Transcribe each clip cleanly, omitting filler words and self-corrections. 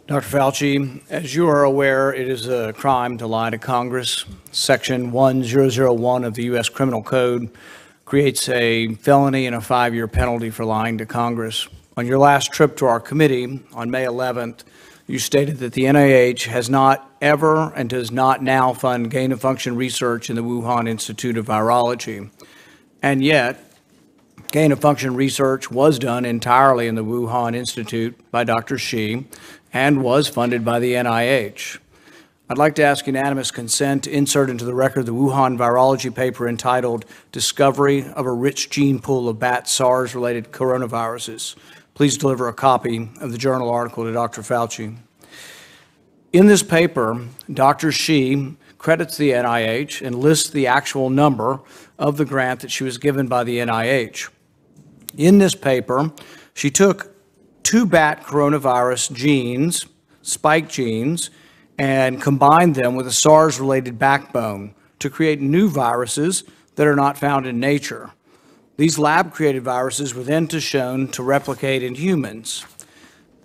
Dr. Fauci, as you are aware, it is a crime to lie to Congress. Section 1001 of the U.S. Criminal Code creates a felony and a 5-year penalty for lying to Congress. On your last trip to our committee on May 11th, you stated that the NIH has not ever and does not now fund gain-of-function research in the Wuhan Institute of Virology. And yet, gain-of-function research was done entirely in the Wuhan Institute by Dr. Shi and was funded by the NIH. I'd like to ask unanimous consent to insert into the record the Wuhan virology paper entitled Discovery of a Rich Gene Pool of Bat SARS-Related Coronaviruses. Please deliver a copy of the journal article to Dr. Fauci. In this paper, Dr. Shi credits the NIH and lists the actual number of the grant that she was given by the NIH. In this paper, she took 2 bat coronavirus genes, spike genes, and combined them with a SARS-related backbone to create new viruses that are not found in nature. These lab-created viruses were then shown to replicate in humans.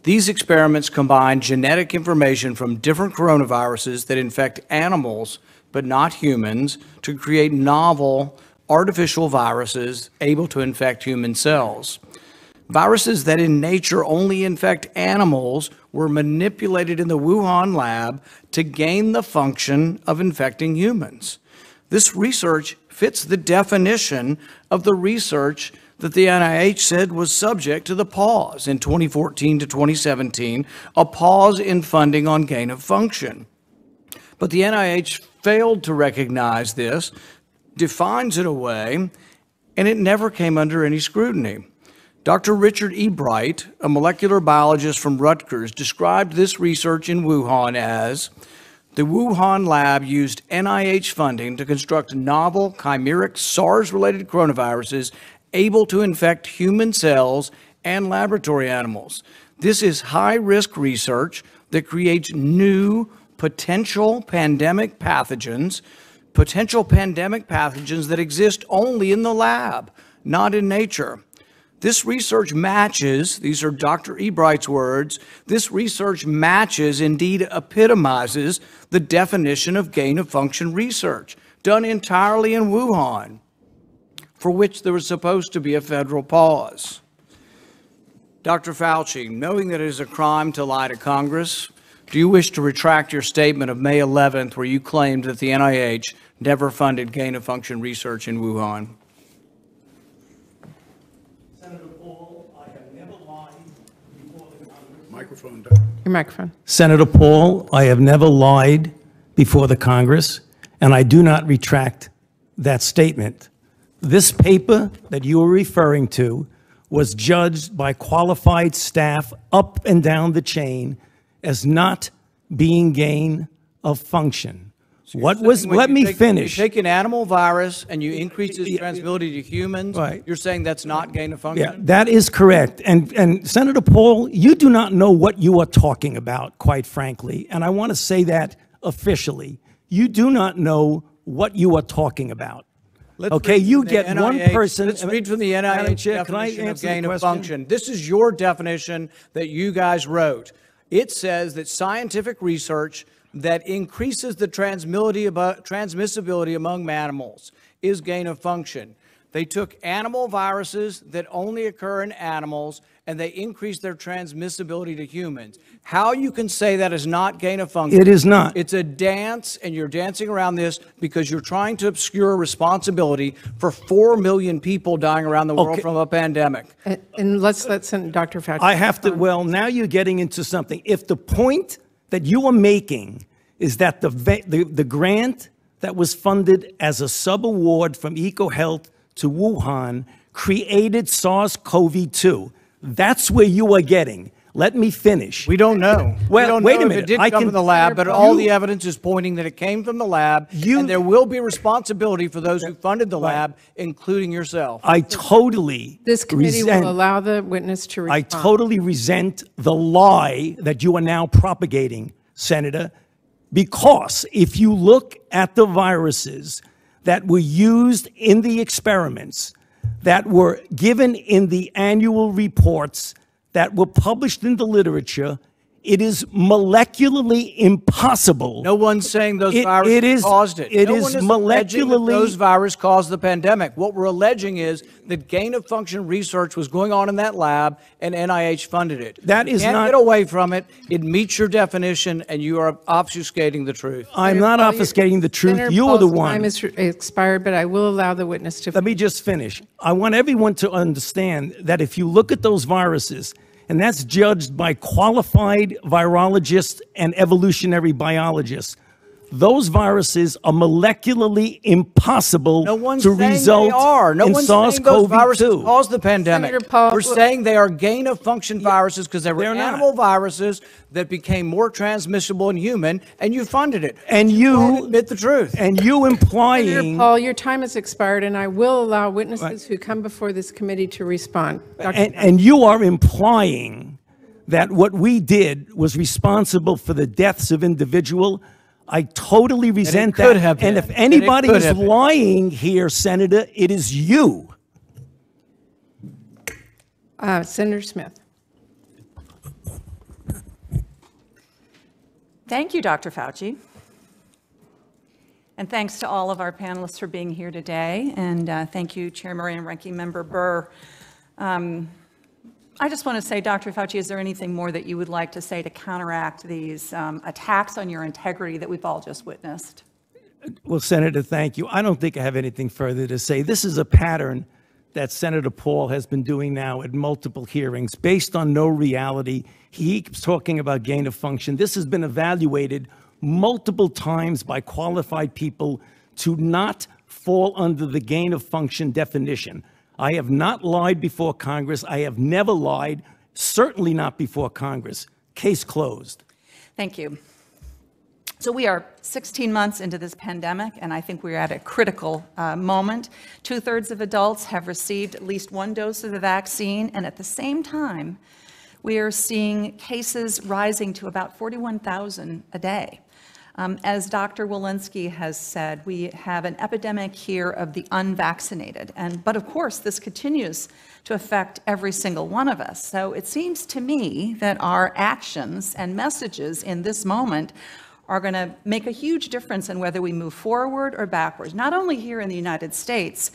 These experiments combined genetic information from different coronaviruses that infect animals but not humans to create novel artificial viruses able to infect human cells. Viruses that in nature only infect animals were manipulated in the Wuhan lab to gain the function of infecting humans. This research fits the definition of the research that the NIH said was subject to the pause in 2014 to 2017, a pause in funding on gain of function. But the NIH failed to recognize this, defines it away, and it never came under any scrutiny. Dr. Richard E. Bright, a molecular biologist from Rutgers, described this research in Wuhan as the Wuhan Lab used NIH funding to construct novel chimeric SARS-related coronaviruses able to infect human cells and laboratory animals. This is high-risk research that creates new potential pandemic pathogens that exist only in the lab, not in nature. This research matches, these are Dr. E. Bright's words, this research matches, indeed epitomizes, the definition of gain-of-function research, done entirely in Wuhan, for which there was supposed to be a federal pause. Dr. Fauci, knowing that it is a crime to lie to Congress, do you wish to retract your statement of May 11th where you claimed that the NIH never funded gain-of-function research in Wuhan? Senator Paul, I have never lied before the Congress. Microphone. Your microphone. Senator Paul, I have never lied before the Congress, and I do not retract that statement. This paper that you are referring to was judged by qualified staff up and down the chain as not being gain of function. What was, let me finish. You take an animal virus and you increase its transmissibility to humans, right. You're saying that's not gain of function? Yeah, that is correct. And Senator Paul, you do not know what you are talking about, quite frankly. And I want to say that officially. You do not know what you are talking about. Okay, you get one person. Let's read from the NIH definition of gain of function. This is your definition that you guys wrote. It says that scientific research that increases the transmissibility among animals is gain of function. They took animal viruses that only occur in animals and they increased their transmissibility to humans. How you can say that is not gain of function? It is not. It's a dance, and you're dancing around this because you're trying to obscure responsibility for 4 million people dying around the world from a pandemic. And let's let Dr. Fauci. I have to, well, now you're getting into something. If the point that you are making is that the grant that was funded as a sub-award from EcoHealth to Wuhan created SARS-CoV-2. That's where you are getting. Let me finish. We don't know. Well, we don't wait know a minute. If it did come from the lab, but all the evidence is pointing that it came from the lab, and there will be responsibility for those who funded the lab, including yourself. I totally This committee will allow the witness to respond. I totally resent the lie that you are now propagating, Senator, because if you look at the viruses that were used in the experiments, that were given in the annual reports, that were published in the literature, It is molecularly impossible. No one's saying those It viruses is- caused it. it No is one is alleging that molecularly- those viruses caused the pandemic. What we're alleging is that gain-of-function research was going on in that lab, and NIH funded it. That is you can't not- get away from it. It meets your definition, and you are obfuscating the truth. I'm not Paul, obfuscating the truth. Senator You are the Paul's one. time is expired, but I will allow the witness to. Let me just finish. I want everyone to understand that if you look at those viruses, and that's judged by qualified virologists and evolutionary biologists, those viruses are molecularly impossible No one's to saying result they are. No in one's saying those viruses SARS-CoV-2. caused the pandemic. Senator Paul, We're saying they are gain-of-function viruses because they were they're not. animal viruses that became more transmissible in human, and you funded it. And Don't you admit the truth. and you Senator implying Paul, your time has expired, and I will allow witnesses who come before this committee to respond. and you are implying that what we did was responsible for the deaths of individual. I totally resent could that. have And been. if anybody And it could is have been. lying here, Senator, it is you. Senator Smith. Thank you, Dr. Fauci. And thanks to all of our panelists for being here today. And thank you, Chair Murray and Ranking Member Burr. I just want to say, Dr. Fauci, is there anything more that you would like to say to counteract these attacks on your integrity that we've all just witnessed? Well, Senator, thank you. I don't think I have anything further to say. This is a pattern that Senator Paul has been doing now at multiple hearings based on no reality. He keeps talking about gain of function. This has been evaluated multiple times by qualified people to not fall under the gain of function definition. I have not lied before Congress. I have never lied, certainly not before Congress. Case closed. Thank you. So we are 16 months into this pandemic, and I think we're at a critical moment. 2/3 of adults have received at least one dose of the vaccine, and at the same time, we are seeing cases rising to about 41,000 a day. As Dr. Walensky has said, we have an epidemic here of the unvaccinated. But of course, this continues to affect every single one of us. So it seems to me that our actions and messages in this moment are going to make a huge difference in whether we move forward or backwards, not only here in the United States,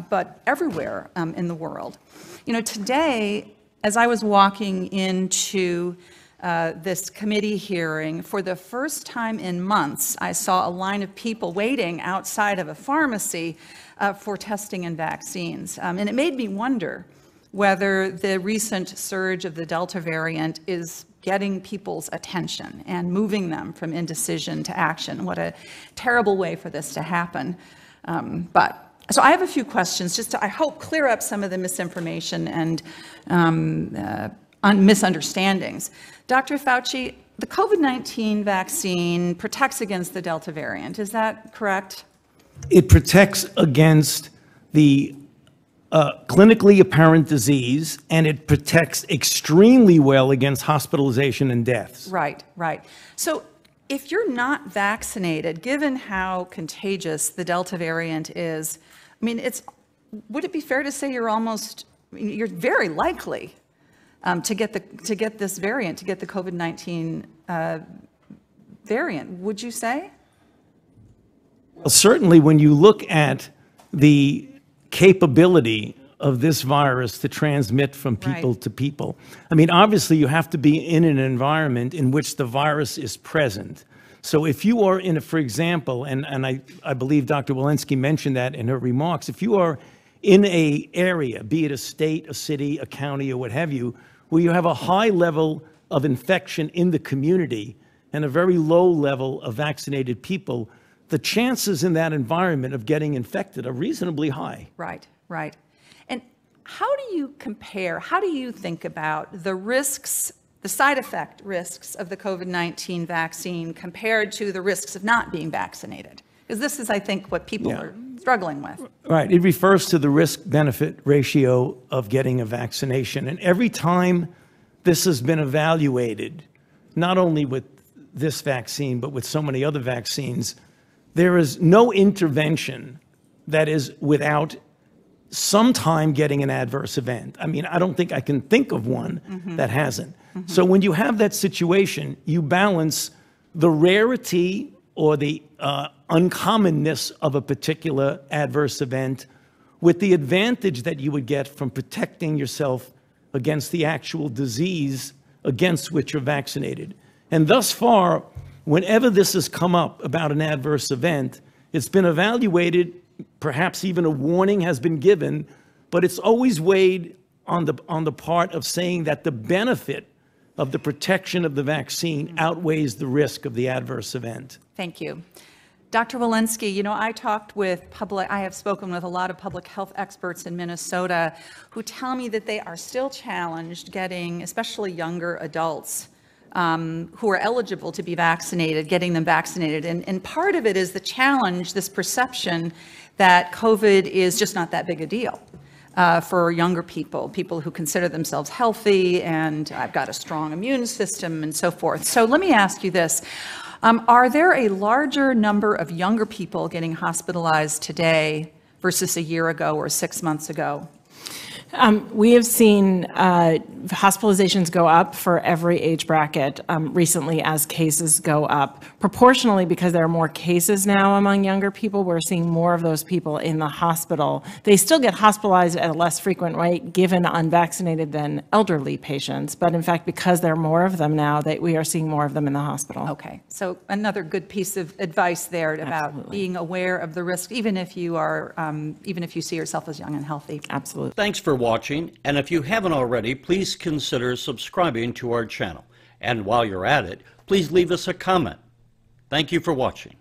but everywhere in the world. You know, today, as I was walking into this committee hearing, for the first time in months, I saw a line of people waiting outside of a pharmacy for testing and vaccines. And it made me wonder whether the recent surge of the Delta variant is getting people's attention and moving them from indecision to action. What a terrible way for this to happen. So I have a few questions just to, I hope, clear up some of the misinformation and misunderstandings. Dr. Fauci, the COVID-19 vaccine protects against the Delta variant. Is that correct? It protects against the clinically apparent disease, and it protects extremely well against hospitalization and deaths. Right, right. So if you're not vaccinated, given how contagious the Delta variant is, I mean, would it be fair to say you're very likely to get this variant, to get the COVID-19 variant, would you say? Well, certainly when you look at the capability of this virus to transmit from people to people. I mean, obviously you have to be in an environment in which the virus is present. So if you are in for example, and I believe Dr. Walensky mentioned that in her remarks, if you are in a area, be it a state, a city, a county, or what have you, where you have a high level of infection in the community and a very low level of vaccinated people, the chances in that environment of getting infected are reasonably high. Right, right. And how do you compare, how do you think about the risks, the side effect risks of the COVID-19 vaccine compared to the risks of not being vaccinated? Because this is, I think, what people are struggling with. Right. It refers to the risk-benefit ratio of getting a vaccination. And every time this has been evaluated, not only with this vaccine, but with so many other vaccines, there is no intervention that is without sometime getting an adverse event. I mean, I don't think I can think of one that hasn't. So when you have that situation, you balance the rarity or the uncommonness of a particular adverse event with the advantage that you would get from protecting yourself against the actual disease against which you're vaccinated. And thus far, whenever this has come up about an adverse event, it's been evaluated, perhaps even a warning has been given, but it's always weighed on the part of saying that the benefit of the protection of the vaccine outweighs the risk of the adverse event. Thank you. Dr. Walensky, you know, I have spoken with a lot of public health experts in Minnesota who tell me that they are still challenged getting, especially younger adults who are eligible to be vaccinated, getting them vaccinated. And part of it is the challenge, this perception that COVID is just not that big a deal for younger people, people who consider themselves healthy and I've got a strong immune system and so forth. So let me ask you this. Are there a larger number of younger people getting hospitalized today versus a year ago or 6 months ago? We have seen hospitalizations go up for every age bracket recently as cases go up. Proportionally, because there are more cases now among younger people, we're seeing more of those people in the hospital. They still get hospitalized at a less frequent rate given unvaccinated than elderly patients. But in fact, because there are more of them now, we are seeing more of them in the hospital. Okay, so another good piece of advice there about being aware of the risk, even if you are, even if you see yourself as young and healthy. Absolutely. Thanks for watching, and if you haven't already, please consider subscribing to our channel. And while you're at it, please leave us a comment. Thank you for watching.